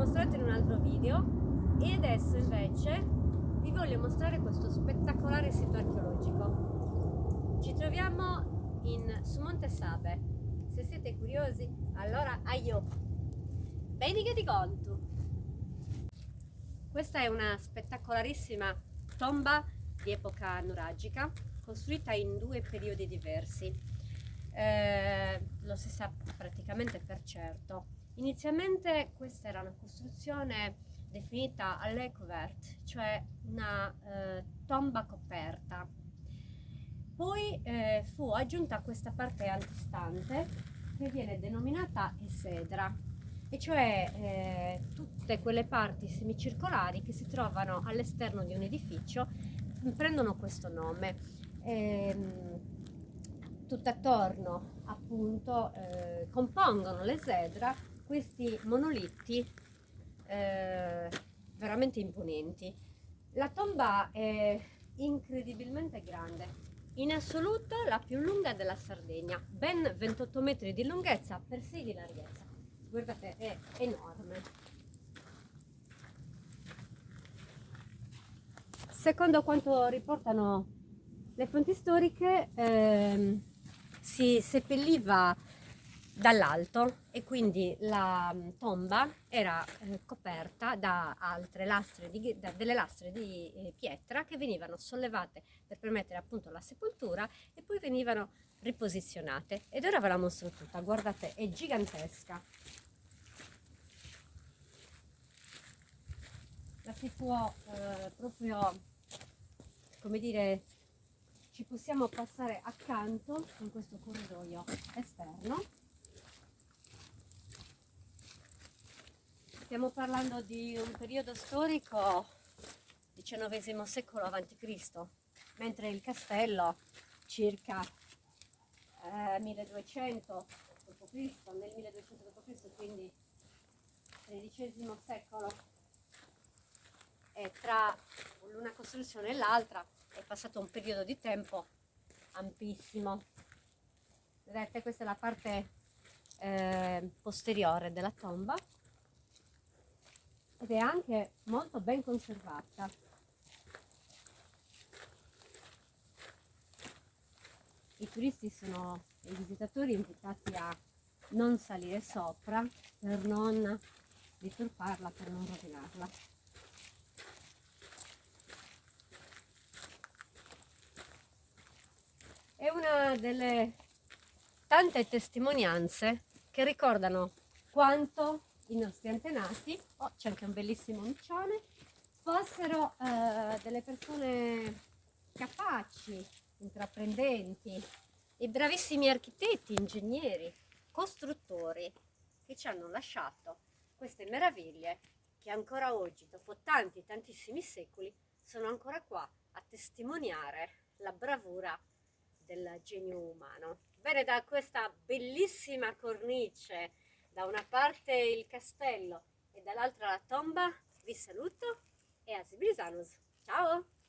mostrato in un altro video e adesso invece vi voglio mostrare questo spettacolare sito archeologico. Ci troviamo su Monte Sabe. Se siete curiosi, allora aio! Bene che ti conto! Questa è una spettacolarissima tomba di epoca nuragica, costruita in due periodi diversi. Lo si sa praticamente per certo. Inizialmente questa era una costruzione definita à l'œil couvert, cioè una tomba coperta. Poi fu aggiunta questa parte antistante che viene denominata esedra, e cioè tutte quelle parti semicircolari che si trovano all'esterno di un edificio prendono questo nome. Tutt'attorno appunto compongono l'esedra questi monoliti veramente imponenti. La tomba è incredibilmente grande, in assoluto la più lunga della Sardegna, ben 28 metri di lunghezza per 6 di larghezza. Guardate, è enorme. Secondo quanto riportano le fonti storiche, si seppelliva dall'alto e quindi la tomba era coperta da delle lastre di pietra che venivano sollevate per permettere appunto la sepoltura e poi venivano riposizionate. Ed ora ve la mostro tutta, guardate, è gigantesca. La si può proprio, come dire, ci possiamo passare accanto in questo corridoio esterno. Stiamo parlando di un periodo storico XIX secolo a.C., mentre il castello circa 1200 d.C., nel 1200 d.C., quindi XIII secolo, e tra una costruzione e l'altra è passato un periodo di tempo ampissimo. Vedete, questa è la parte posteriore della tomba ed è anche molto ben conservata. I turisti i visitatori invitati a non salire sopra per non deturparla, per non rovinarla. È una delle tante testimonianze che ricordano quanto i nostri antenati, c'è anche un bellissimo miccione, fossero delle persone capaci, intraprendenti e bravissimi architetti, ingegneri, costruttori, che ci hanno lasciato queste meraviglie che ancora oggi, dopo tantissimi secoli, sono ancora qua a testimoniare la bravura del genio umano. Bene, da questa bellissima cornice, da una parte il castello e dall'altra la tomba, vi saluto e a Sibirisanus. Ciao!